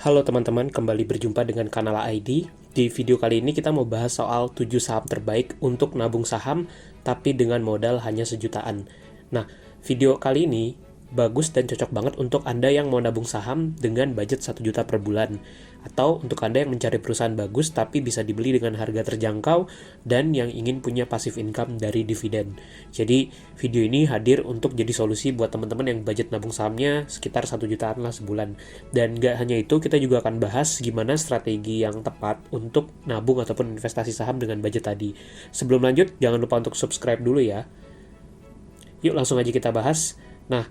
Halo teman-teman, kembali berjumpa dengan Kanala ID. Di video kali ini kita mau bahas soal 7 saham terbaik untuk nabung saham, tapi dengan modal hanya sejutaan. Nah, video kali ini bagus dan cocok banget untuk Anda yang mau nabung saham dengan budget 1 juta per bulan. Atau untuk Anda yang mencari perusahaan bagus tapi bisa dibeli dengan harga terjangkau dan yang ingin punya passive income dari dividen. Jadi, video ini hadir untuk jadi solusi buat teman-teman yang budget nabung sahamnya sekitar 1 jutaan lah sebulan. Dan nggak hanya itu, kita juga akan bahas gimana strategi yang tepat untuk nabung ataupun investasi saham dengan budget tadi. Sebelum lanjut, jangan lupa untuk subscribe dulu ya. Yuk langsung aja kita bahas. Nah,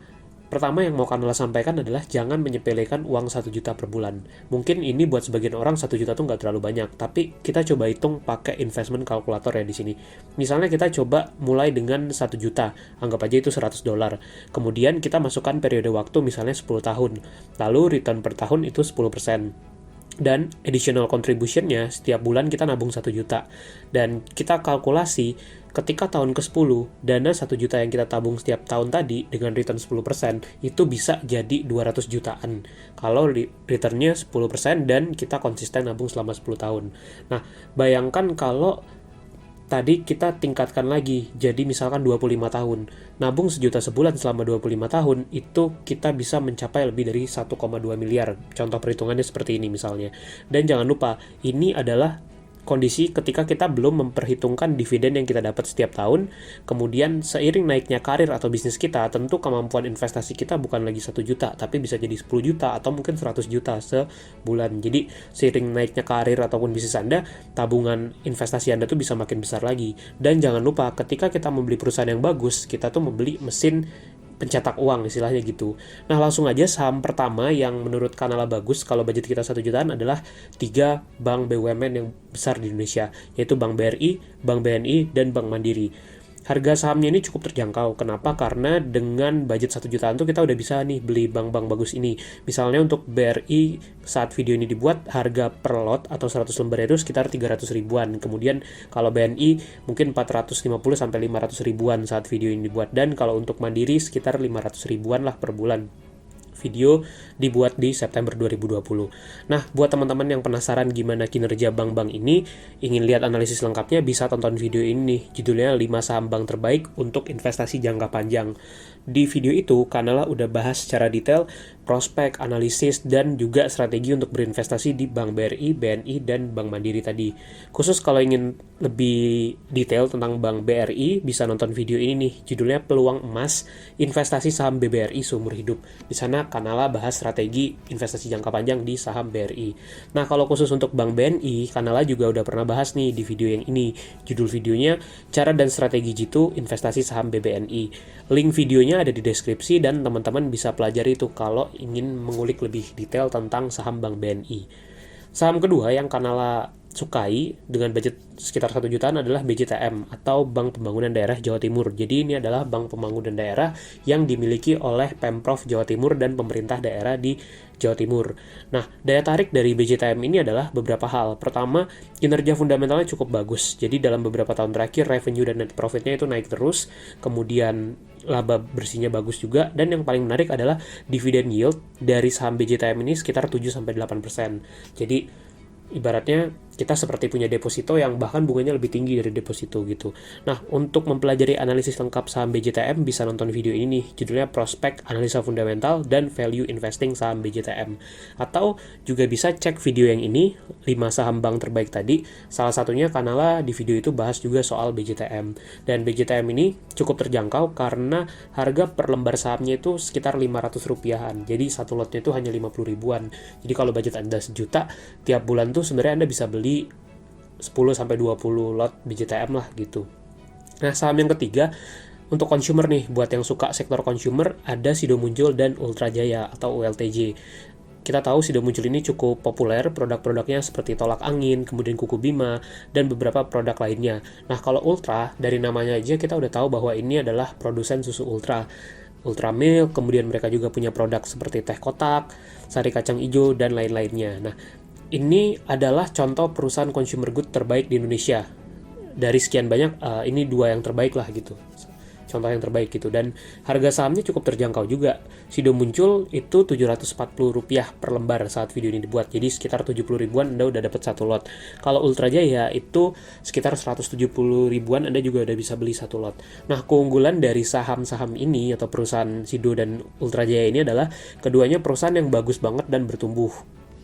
pertama yang mau Kanala sampaikan adalah jangan menyepelekan uang 1 juta per bulan. Mungkin ini buat sebagian orang 1 juta tuh nggak terlalu banyak, tapi kita coba hitung pakai investment calculator ya di sini. Misalnya kita coba mulai dengan 1 juta, anggap aja itu $100. Kemudian kita masukkan periode waktu misalnya 10 tahun. Lalu return per tahun itu 10%. Dan additional contribution-nya setiap bulan kita nabung 1 juta. Dan kita kalkulasi ketika tahun ke-10, dana 1 juta yang kita tabung setiap tahun tadi dengan return 10%, itu bisa jadi 200 jutaan. Kalau return-nya 10% dan kita konsisten nabung selama 10 tahun. Nah, bayangkan kalau tadi kita tingkatkan lagi, jadi misalkan 25 tahun. Nabung sejuta sebulan selama 25 tahun, itu kita bisa mencapai lebih dari 1,2 miliar. Contoh perhitungannya seperti ini misalnya. Dan jangan lupa, ini adalah kondisi ketika kita belum memperhitungkan dividen yang kita dapat setiap tahun. Kemudian seiring naiknya karir atau bisnis kita, tentu kemampuan investasi kita bukan lagi 1 juta, tapi bisa jadi 10 juta atau mungkin 100 juta sebulan. Jadi seiring naiknya karir ataupun bisnis Anda, tabungan investasi Anda tuh bisa makin besar lagi. Dan jangan lupa, ketika kita membeli perusahaan yang bagus, kita tuh membeli mesin pencetak uang istilahnya gitu. Nah, langsung aja saham pertama yang menurut Kanala bagus kalau budget kita 1 jutaan adalah 3 bank BUMN yang besar di Indonesia, yaitu Bank BRI, Bank BNI, dan Bank Mandiri. Harga sahamnya ini cukup terjangkau. Kenapa? Karena dengan budget 1 jutaan tuh kita udah bisa nih beli bank-bank bagus ini. Misalnya untuk BRI saat video ini dibuat, harga per lot atau 100 lembar itu sekitar 300 ribuan. Kemudian kalau BNI mungkin 450 sampai 500 ribuan saat video ini dibuat. Dan kalau untuk Mandiri sekitar 500 ribuan lah per bulan. Video dibuat di September 2020. Nah, buat teman-teman yang penasaran gimana kinerja bank-bank ini, ingin lihat analisis lengkapnya, bisa tonton video ini. Judulnya 5 saham bank terbaik untuk investasi jangka panjang. Di video itu, Kanala udah bahas secara detail prospek, analisis, dan juga strategi untuk berinvestasi di Bank BRI, BNI, dan Bank Mandiri tadi. Khusus kalau ingin lebih detail tentang Bank BRI, bisa nonton video ini nih, judulnya Peluang Emas, Investasi Saham BBRI Seumur Hidup. Di sana Kanala bahas strategi investasi jangka panjang di saham BRI. Nah, kalau khusus untuk Bank BNI, Kanala juga udah pernah bahas nih di video yang ini. Judul videonya, Cara dan Strategi Jitu Investasi Saham BBNI. Link videonya ada di deskripsi dan teman-teman bisa pelajari itu kalau ingin mengulik lebih detail tentang saham Bank BNI. Saham kedua yang Kanala sukai dengan budget sekitar 1 jutaan adalah BJTM atau Bank Pembangunan Daerah Jawa Timur. Jadi ini adalah bank pembangunan daerah yang dimiliki oleh Pemprov Jawa Timur dan pemerintah daerah di Jawa Timur. Nah, daya tarik dari BJTM ini adalah beberapa hal. Pertama, kinerja fundamentalnya cukup bagus. Jadi dalam beberapa tahun terakhir revenue dan net profitnya itu naik terus. Kemudian laba bersihnya bagus juga, dan yang paling menarik adalah dividend yield dari saham BJTM ini sekitar 7-8%. Jadi ibaratnya kita seperti punya deposito yang bahkan bunganya lebih tinggi dari deposito gitu. Nah, untuk mempelajari analisis lengkap saham BJTM bisa nonton video ini nih, judulnya Prospek, Analisa Fundamental, dan Value Investing Saham BJTM. Atau juga bisa cek video yang ini, 5 saham bank terbaik tadi. Salah satunya Kanala di video itu bahas juga soal BJTM. Dan BJTM ini cukup terjangkau karena harga per lembar sahamnya itu sekitar 500 rupiahan. Jadi satu lotnya itu hanya 50 ribuan. Jadi kalau budget Anda sejuta, tiap bulan tuh sebenarnya Anda bisa beli 10-20 lot BJTM lah gitu. Nah, saham yang ketiga untuk consumer nih, buat yang suka sektor consumer, ada Sido Muncul dan Ultra Jaya atau ULTJ. Kita tahu Sido Muncul ini cukup populer, produk-produknya seperti tolak angin, kemudian kuku Bima, dan beberapa produk lainnya. Nah, kalau Ultra, dari namanya aja kita udah tahu bahwa ini adalah produsen susu Ultra. Ultra Milk, kemudian mereka juga punya produk seperti teh kotak, sari kacang hijau, dan lain-lainnya. Nah, ini adalah contoh perusahaan consumer good terbaik di Indonesia. Dari sekian banyak, ini 2 yang terbaik lah gitu. contoh yang terbaik gitu. Dan harga sahamnya cukup terjangkau juga. Sido Muncul itu Rp740 per lembar saat video ini dibuat. Jadi sekitar 70 ribuan Anda udah dapat satu lot. Kalau Ultra Jaya itu sekitar 170 ribuan Anda juga udah bisa beli satu lot. Nah, keunggulan dari saham-saham ini atau perusahaan Sido dan Ultra Jaya ini adalah keduanya perusahaan yang bagus banget dan bertumbuh.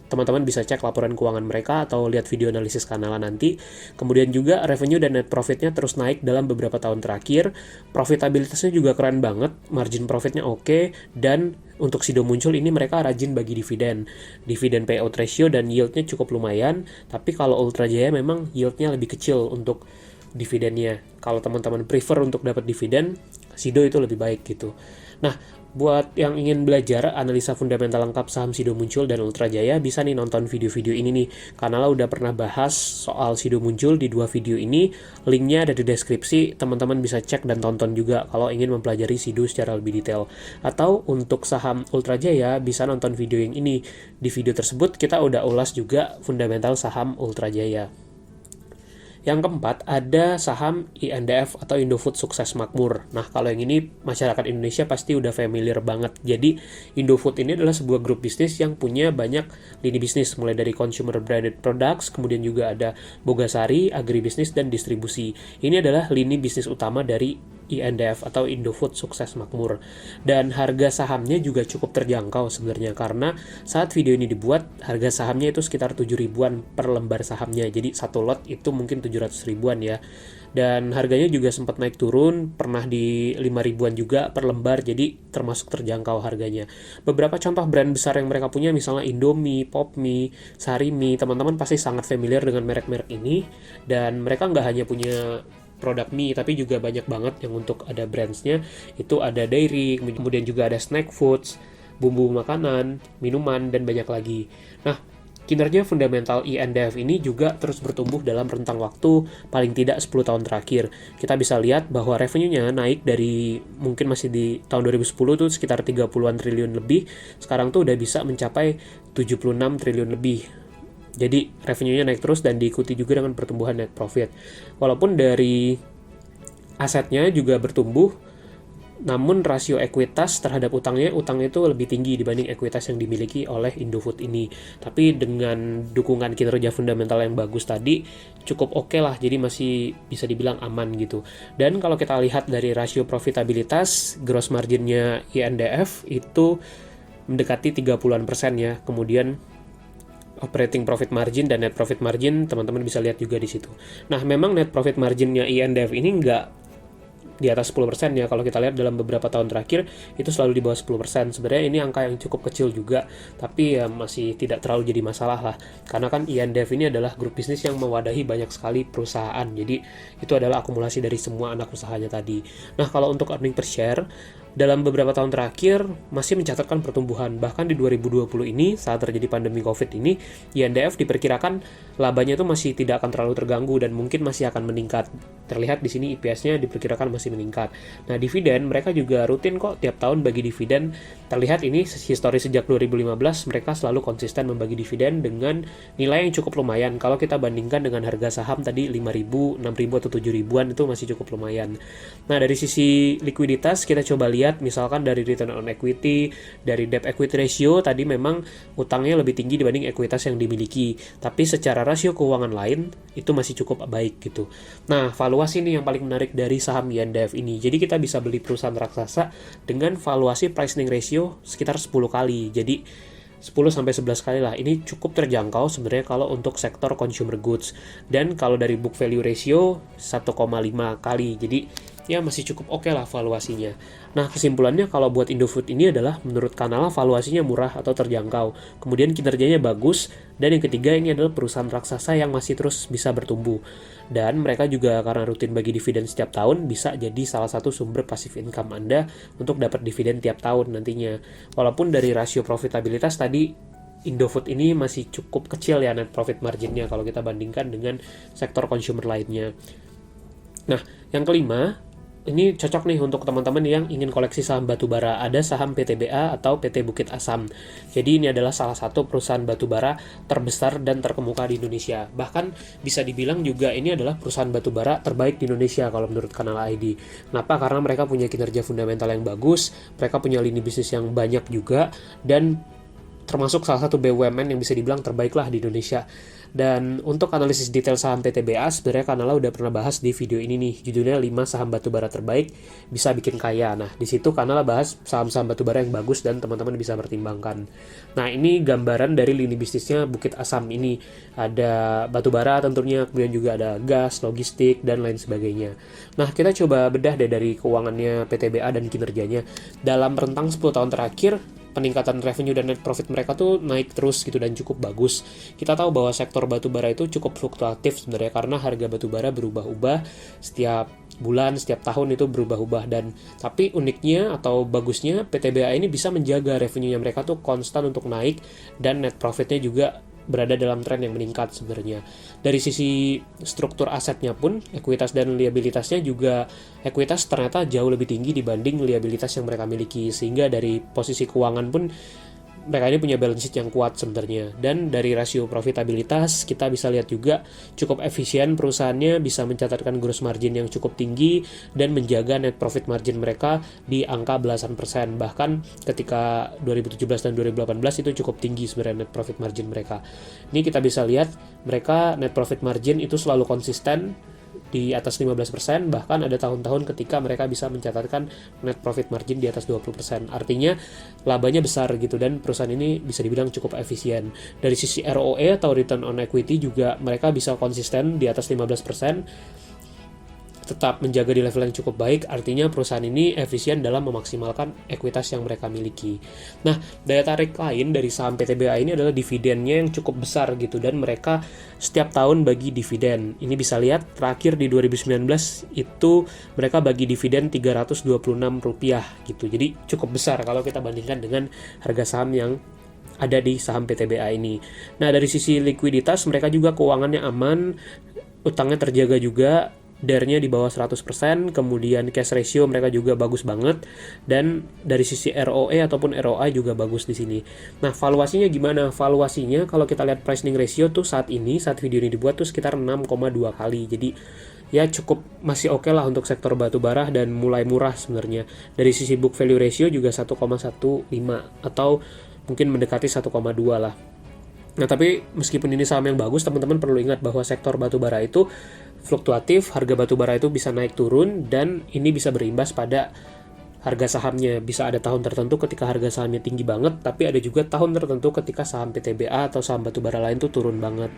Teman-teman bisa cek laporan keuangan mereka atau lihat video analisis kanal nanti. Kemudian juga revenue dan net profitnya terus naik dalam beberapa tahun terakhir. Profitabilitasnya juga keren banget, margin profitnya oke, dan untuk Sido Muncul ini mereka rajin bagi dividen. Dividen payout ratio dan yieldnya cukup lumayan, tapi kalau Ultra Jaya memang yieldnya lebih kecil untuk dividennya. Kalau teman-teman prefer untuk dapat dividen, Sido itu lebih baik gitu. Nah, buat yang ingin belajar analisa fundamental lengkap saham Sido Muncul dan Ultra Jaya, bisa nih nonton video-video ini nih. Karena udah pernah bahas soal Sido Muncul di 2 video ini, linknya ada di deskripsi, teman-teman bisa cek dan tonton juga kalau ingin mempelajari Sido secara lebih detail. Atau untuk saham Ultra Jaya, bisa nonton video yang ini. Di video tersebut kita udah ulas juga fundamental saham Ultra Jaya. Yang keempat, ada saham INDF atau Indofood Sukses Makmur. Nah, kalau yang ini masyarakat Indonesia pasti udah familiar banget. Jadi, Indofood ini adalah sebuah grup bisnis yang punya banyak lini bisnis, mulai dari consumer branded products, kemudian juga ada Bogasari, agribisnis, dan distribusi. Ini adalah lini bisnis utama dari INDF atau Indofood Sukses Makmur. Dan harga sahamnya juga cukup terjangkau sebenarnya, karena saat video ini dibuat, harga sahamnya itu sekitar 7 ribuan per lembar sahamnya. Jadi satu lot itu mungkin 700 ribuan ya. Dan harganya juga sempat naik turun, pernah di 5 ribuan juga per lembar, jadi termasuk terjangkau harganya. Beberapa contoh brand besar yang mereka punya, misalnya Indomie, Popmie, Sarimi, teman-teman pasti sangat familiar dengan merek-merek ini. Dan mereka nggak hanya punya produk mie, tapi juga banyak banget yang untuk ada brandsnya. Itu ada dairy, kemudian juga ada snack foods, bumbu makanan, minuman, dan banyak lagi. Nah, kinerja fundamental INDF ini juga terus bertumbuh dalam rentang waktu paling tidak 10 tahun terakhir. Kita bisa lihat bahwa revenue-nya naik dari mungkin masih di tahun 2010 tuh sekitar 30-an triliun lebih, sekarang tuh udah bisa mencapai 76 triliun lebih. Jadi revenue-nya naik terus dan diikuti juga dengan pertumbuhan net profit. Walaupun dari asetnya juga bertumbuh, namun rasio ekuitas terhadap utangnya itu lebih tinggi dibanding ekuitas yang dimiliki oleh Indofood ini. Tapi dengan dukungan kinerja fundamental yang bagus tadi, cukup oke lah, jadi masih bisa dibilang aman gitu. Dan kalau kita lihat dari rasio profitabilitas, gross marginnya INDF itu mendekati 30% ya. Kemudian operating profit margin dan net profit margin teman-teman bisa lihat juga di situ. Nah, memang net profit marginnya INDF ini nggak di atas 10% ya. Kalau kita lihat dalam beberapa tahun terakhir itu selalu di bawah 10%. Sebenarnya ini angka yang cukup kecil juga, tapi ya masih tidak terlalu jadi masalah lah. Karena kan INDF ini adalah grup bisnis yang mewadahi banyak sekali perusahaan. Jadi itu adalah akumulasi dari semua anak usahanya tadi. Nah, kalau untuk earning per share dalam beberapa tahun terakhir masih mencatatkan pertumbuhan. Bahkan di 2020 ini saat terjadi pandemi Covid ini, INDF diperkirakan labanya itu masih tidak akan terlalu terganggu dan mungkin masih akan meningkat. Terlihat di sini EPS-nya diperkirakan masih meningkat. Nah, dividen mereka juga rutin kok tiap tahun bagi dividen. Terlihat ini historis sejak 2015 mereka selalu konsisten membagi dividen dengan nilai yang cukup lumayan. Kalau kita bandingkan dengan harga saham tadi 5.000, 6.000 atau 7.000-an itu masih cukup lumayan. Nah, dari sisi likuiditas kita coba lihat misalkan dari return on equity, dari debt equity ratio tadi memang utangnya lebih tinggi dibanding ekuitas yang dimiliki. Tapi secara rasio keuangan lain itu masih cukup baik gitu. Nah, valuasi ini yang paling menarik dari saham INDF ini. Jadi kita bisa beli perusahaan raksasa dengan valuasi price earning ratio sekitar 10 kali. Jadi 10-11 kali lah. Ini cukup terjangkau sebenarnya kalau untuk sektor consumer goods. Dan kalau dari book value ratio 1,5 kali. Jadi ya masih cukup oke lah valuasinya. Nah, kesimpulannya kalau buat Indofood ini adalah menurut Kanala valuasinya murah atau terjangkau. Kemudian kinerjanya bagus. Dan yang ketiga ini adalah perusahaan raksasa yang masih terus bisa bertumbuh. Dan mereka juga karena rutin bagi dividen setiap tahun bisa jadi salah satu sumber passive income Anda untuk dapat dividen tiap tahun nantinya. Walaupun dari rasio profitabilitas tadi Indofood ini masih cukup kecil ya net profit marginnya kalau kita bandingkan dengan sektor consumer lainnya. Nah, yang kelima, ini cocok nih untuk teman-teman yang ingin koleksi saham batubara. Ada saham PTBA atau PT Bukit Asam. Jadi ini adalah salah satu perusahaan batubara terbesar dan terkemuka di Indonesia. Bahkan bisa dibilang juga ini adalah perusahaan batubara terbaik di Indonesia kalau menurut Kanal ID. Kenapa? Karena mereka punya kinerja fundamental yang bagus, mereka punya lini bisnis yang banyak juga, dan termasuk salah satu BUMN yang bisa dibilang terbaik lah di Indonesia. Dan untuk analisis detail saham PTBA, sebenarnya Kanala udah pernah bahas di video ini nih, judulnya 5 saham batubara terbaik bisa bikin kaya. Nah, di situ Kanala bahas saham-saham batubara yang bagus dan teman-teman bisa pertimbangkan. Nah, ini gambaran dari lini bisnisnya Bukit Asam ini. Ada batubara tentunya, kemudian juga ada gas, logistik, dan lain sebagainya. Nah, kita coba bedah deh dari keuangannya PTBA dan kinerjanya. Dalam rentang 10 tahun terakhir, peningkatan revenue dan net profit mereka tuh naik terus gitu dan cukup bagus. Kita tahu bahwa sektor batubara itu cukup fluktuatif sebenarnya karena harga batubara berubah-ubah setiap bulan, setiap tahun itu berubah-ubah, dan tapi uniknya atau bagusnya PTBA ini bisa menjaga revenue-nya mereka tuh konstan untuk naik dan net profitnya juga berada dalam tren yang meningkat sebenarnya. Dari sisi struktur asetnya pun, ekuitas dan liabilitasnya juga, ekuitas ternyata jauh lebih tinggi dibanding liabilitas yang mereka miliki, sehingga dari posisi keuangan pun mereka ini punya balance sheet yang kuat sebenarnya. Dan dari rasio profitabilitas kita bisa lihat juga cukup efisien perusahaannya, bisa mencatatkan gross margin yang cukup tinggi dan menjaga net profit margin mereka di angka belasan persen. Bahkan ketika 2017 dan 2018 itu cukup tinggi sebenarnya net profit margin mereka. Ini kita bisa lihat mereka net profit margin itu selalu konsisten di atas 15%, bahkan ada tahun-tahun ketika mereka bisa mencatatkan net profit margin di atas 20%. Artinya labanya besar gitu, dan perusahaan ini bisa dibilang cukup efisien. Dari sisi ROE atau return on equity juga mereka bisa konsisten di atas 15%, tetap menjaga di level yang cukup baik. Artinya perusahaan ini efisien dalam memaksimalkan ekuitas yang mereka miliki. Nah, daya tarik lain dari saham PTBA ini adalah dividennya yang cukup besar gitu, dan mereka setiap tahun bagi dividen. Ini bisa lihat terakhir di 2019 itu mereka bagi dividen Rp326 gitu. Jadi cukup besar kalau kita bandingkan dengan harga saham yang ada di saham PTBA ini. Nah, dari sisi likuiditas mereka juga keuangannya aman, utangnya terjaga juga, DER-nya di bawah 100%, kemudian cash ratio mereka juga bagus banget, dan dari sisi ROE ataupun ROI juga bagus di sini. Nah, valuasinya gimana? Valuasinya kalau kita lihat price earning ratio tuh saat video ini dibuat tuh sekitar 6,2 kali. Jadi ya cukup masih oke lah untuk sektor batubara dan mulai murah sebenarnya. Dari sisi book value ratio juga 1,15 atau mungkin mendekati 1,2 lah. Nah, tapi meskipun ini saham yang bagus, teman-teman perlu ingat bahwa sektor batubara itu fluktuatif, harga batubara itu bisa naik turun, dan ini bisa berimbas pada harga sahamnya. Bisa ada tahun tertentu ketika harga sahamnya tinggi banget, tapi ada juga tahun tertentu ketika saham PTBA atau saham batubara lain tuh turun banget.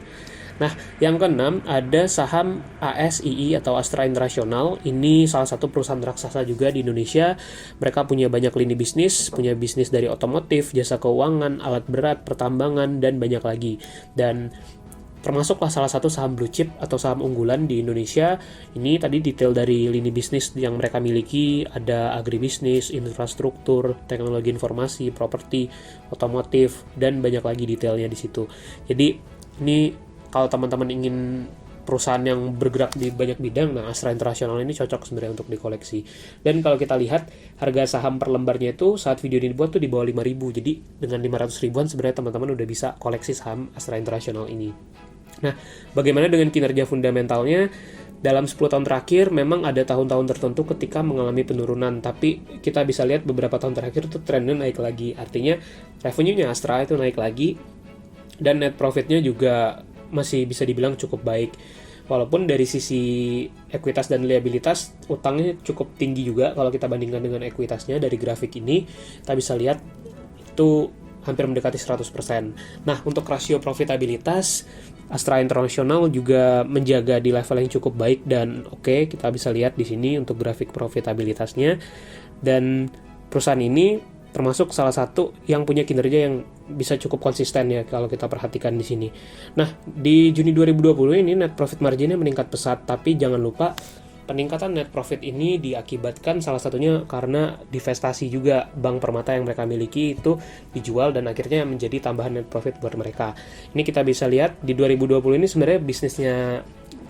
Nah, yang keenam ada saham ASII atau Astra International. Ini salah satu perusahaan raksasa juga di Indonesia. Mereka punya banyak lini bisnis, punya bisnis dari otomotif, jasa keuangan, alat berat, pertambangan, dan banyak lagi. Dan termasuklah salah satu saham blue chip atau saham unggulan di Indonesia. Ini tadi detail dari lini bisnis yang mereka miliki, ada agribisnis, infrastruktur, teknologi informasi, properti, otomotif, dan banyak lagi detailnya di situ. Jadi ini kalau teman-teman ingin perusahaan yang bergerak di banyak bidang, nah Astra International ini cocok sebenarnya untuk dikoleksi. Dan kalau kita lihat harga saham per lembarnya itu saat video ini dibuat tuh di bawah 5.000. Jadi dengan 500 ribuan sebenarnya teman-teman udah bisa koleksi saham Astra International ini. Nah, bagaimana dengan kinerja fundamentalnya? Dalam 10 tahun terakhir memang ada tahun-tahun tertentu ketika mengalami penurunan, tapi kita bisa lihat beberapa tahun terakhir itu trennya naik lagi. Artinya revenue-nya Astra itu naik lagi, dan net profit-nya juga masih bisa dibilang cukup baik. Walaupun dari sisi ekuitas dan liabilitas utangnya cukup tinggi juga kalau kita bandingkan dengan ekuitasnya. Dari grafik ini kita bisa lihat itu hampir mendekati 100%. Nah, untuk rasio profitabilitas Astra International juga menjaga di level yang cukup baik dan oke. Kita bisa lihat di sini untuk grafik profitabilitasnya, dan perusahaan ini termasuk salah satu yang punya kinerja yang bisa cukup konsisten ya kalau kita perhatikan di sini. Nah, di Juni 2020 ini net profit marginnya meningkat pesat, tapi jangan lupa peningkatan net profit ini diakibatkan salah satunya karena divestasi juga. Bank Permata yang mereka miliki itu dijual dan akhirnya menjadi tambahan net profit buat mereka. Ini kita bisa lihat di 2020 ini sebenarnya bisnisnya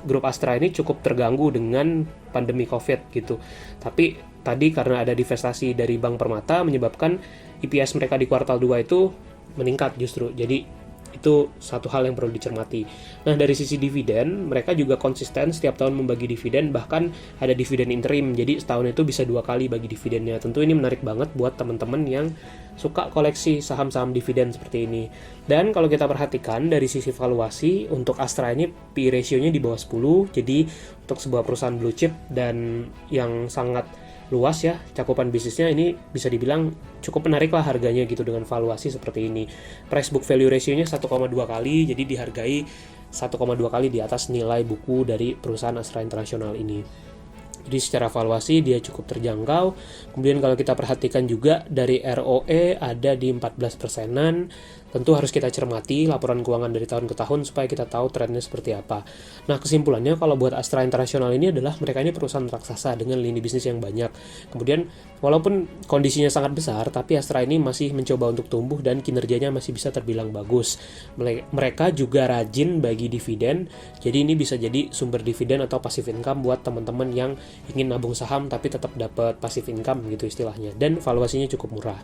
grup Astra ini cukup terganggu dengan pandemi COVID gitu. Tapi tadi karena ada divestasi dari Bank Permata menyebabkan EPS mereka di kuartal 2 itu meningkat justru. Jadi itu satu hal yang perlu dicermati. Nah, dari sisi dividen, mereka juga konsisten setiap tahun membagi dividen, bahkan ada dividen interim. Jadi setahun itu bisa 2 kali bagi dividennya. Tentu ini menarik banget buat teman-teman yang suka koleksi saham-saham dividen seperti ini. Dan kalau kita perhatikan dari sisi valuasi, untuk Astra ini PE ratio-nya di bawah 10. Jadi untuk sebuah perusahaan blue chip dan yang sangat luas ya cakupan bisnisnya, ini bisa dibilang cukup menarik lah harganya gitu dengan valuasi seperti ini. Price book value ratio-nya 1,2 kali, jadi dihargai 1,2 kali di atas nilai buku dari perusahaan Astra International ini. Jadi secara valuasi dia cukup terjangkau. Kemudian kalau kita perhatikan juga dari ROE ada di 14%-an. Tentu harus kita cermati laporan keuangan dari tahun ke tahun supaya kita tahu trennya seperti apa. Nah, kesimpulannya kalau buat Astra International ini adalah mereka ini perusahaan raksasa dengan lini bisnis yang banyak. Kemudian walaupun kondisinya sangat besar, tapi Astra ini masih mencoba untuk tumbuh dan kinerjanya masih bisa terbilang bagus. Mereka juga rajin bagi dividen, jadi ini bisa jadi sumber dividen atau passive income buat teman-teman yang ingin nabung saham tapi tetap dapat passive income gitu istilahnya. Dan valuasinya cukup murah.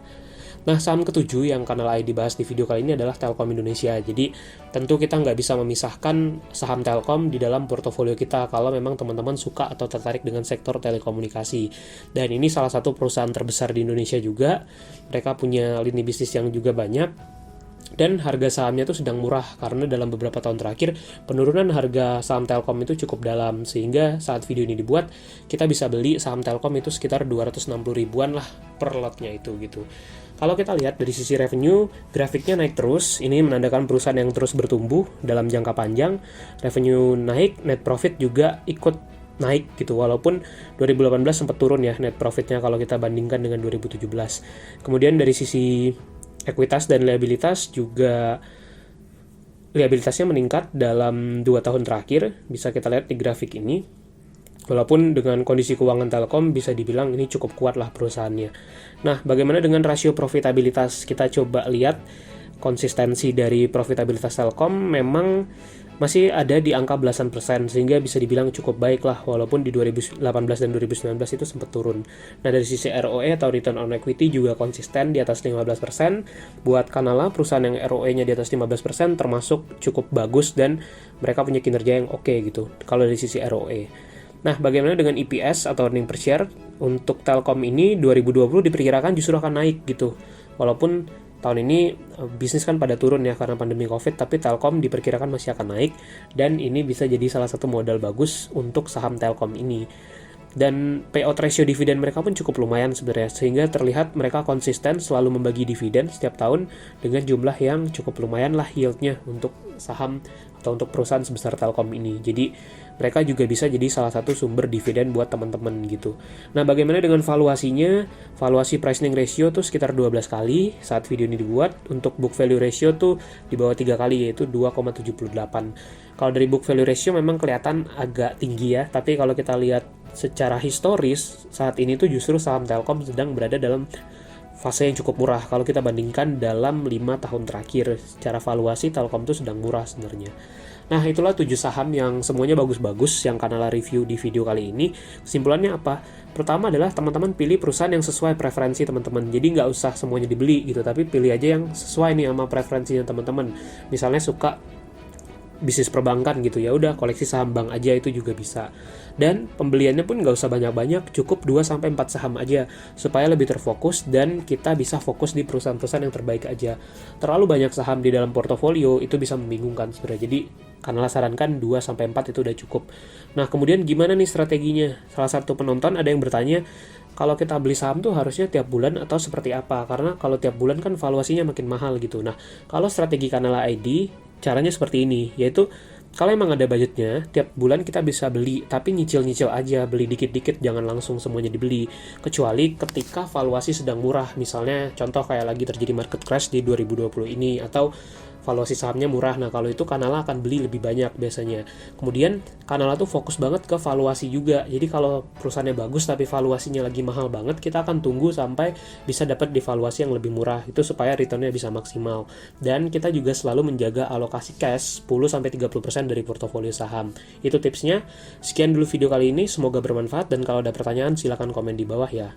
Nah, saham ketujuh yang Kanal AI dibahas di video kali ini adalah Telkom Indonesia. Jadi, tentu kita nggak bisa memisahkan saham Telkom di dalam portofolio kita kalau memang teman-teman suka atau tertarik dengan sektor telekomunikasi. Dan ini salah satu perusahaan terbesar di Indonesia juga. Mereka punya lini bisnis yang juga banyak. Dan harga sahamnya itu sedang murah karena dalam beberapa tahun terakhir penurunan harga saham Telkom itu cukup dalam, sehingga saat video ini dibuat kita bisa beli saham Telkom itu sekitar 260 ribuan lah per lotnya itu gitu. Kalau kita lihat dari sisi revenue, grafiknya naik terus. Ini menandakan perusahaan yang terus bertumbuh dalam jangka panjang. Revenue naik, net profit juga ikut naik gitu, walaupun 2018 sempat turun ya net profitnya kalau kita bandingkan dengan 2017. Kemudian dari sisi ekuitas dan liabilitas juga liabilitasnya meningkat dalam 2 tahun terakhir, bisa kita lihat di grafik ini. Walaupun dengan kondisi keuangan Telkom bisa dibilang ini cukup kuat lah perusahaannya. Nah, bagaimana dengan rasio profitabilitas? Kita coba lihat konsistensi dari profitabilitas Telkom memang masih ada di angka belasan persen, sehingga bisa dibilang cukup baik lah, walaupun di 2018 dan 2019 itu sempat turun. Nah, dari sisi ROE atau return on equity juga konsisten di atas 15%. Buat Kanala, perusahaan yang ROE-nya di atas 15% termasuk cukup bagus dan mereka punya kinerja yang oke gitu, kalau dari sisi ROE. Nah, bagaimana dengan EPS atau earning per share? Untuk Telkom ini 2020 diperkirakan justru akan naik gitu. Walaupun tahun ini bisnis kan pada turun ya karena pandemi COVID, tapi Telkom diperkirakan masih akan naik, dan ini bisa jadi salah satu modal bagus untuk saham Telkom ini. Dan payout ratio dividen mereka pun cukup lumayan sebenarnya, sehingga terlihat mereka konsisten selalu membagi dividen setiap tahun dengan jumlah yang cukup lumayan lah yieldnya untuk saham atau untuk perusahaan sebesar Telkom ini. Jadi mereka juga bisa jadi salah satu sumber dividen buat teman-teman gitu. Nah, bagaimana dengan valuasinya? Valuasi price earning ratio tuh sekitar 12 kali saat video ini dibuat. Untuk book value ratio tuh di bawah 3 kali, yaitu 2,78. Kalau dari book value ratio memang kelihatan agak tinggi ya, tapi kalau kita lihat secara historis, saat ini tuh justru saham Telkom sedang berada dalam fase yang cukup murah kalau kita bandingkan dalam 5 tahun terakhir. Secara valuasi Telkom tuh sedang murah sebenarnya. Nah, itulah 7 saham yang semuanya bagus-bagus yang Kanala review di video kali ini. Kesimpulannya apa? Pertama adalah teman-teman pilih perusahaan yang sesuai preferensi teman-teman. Jadi nggak usah semuanya dibeli gitu, tapi pilih aja yang sesuai nih sama preferensinya teman-teman. Misalnya suka bisnis perbankan gitu, ya udah koleksi saham bank aja, itu juga bisa. Dan pembeliannya pun nggak usah banyak-banyak, cukup 2-4 saham aja supaya lebih terfokus dan kita bisa fokus di perusahaan-perusahaan yang terbaik aja. Terlalu banyak saham di dalam portofolio itu bisa membingungkan sebenarnya. Jadi Kanala sarankan 2-4 itu udah cukup. Nah, kemudian gimana nih strateginya? Salah satu penonton ada yang bertanya, kalau kita beli saham tuh harusnya tiap bulan atau seperti apa? Karena kalau tiap bulan kan valuasinya makin mahal gitu. Nah, kalau strategi Kanala ID, caranya seperti ini, yaitu kalau emang ada budgetnya, tiap bulan kita bisa beli, tapi nyicil-nyicil aja, beli dikit-dikit, jangan langsung semuanya dibeli. Kecuali ketika valuasi sedang murah, misalnya contoh kayak lagi terjadi market crash di 2020 ini, atau valuasi sahamnya murah. Nah, kalau itu Kanala akan beli lebih banyak biasanya. Kemudian Kanala tuh fokus banget ke valuasi juga. Jadi kalau perusahaannya bagus tapi valuasinya lagi mahal banget, kita akan tunggu sampai bisa dapat di valuasi yang lebih murah. Itu supaya returnnya bisa maksimal. Dan kita juga selalu menjaga alokasi cash 10-30% dari portofolio saham. Itu tipsnya. Sekian dulu video kali ini, semoga bermanfaat, dan kalau ada pertanyaan silahkan komen di bawah ya.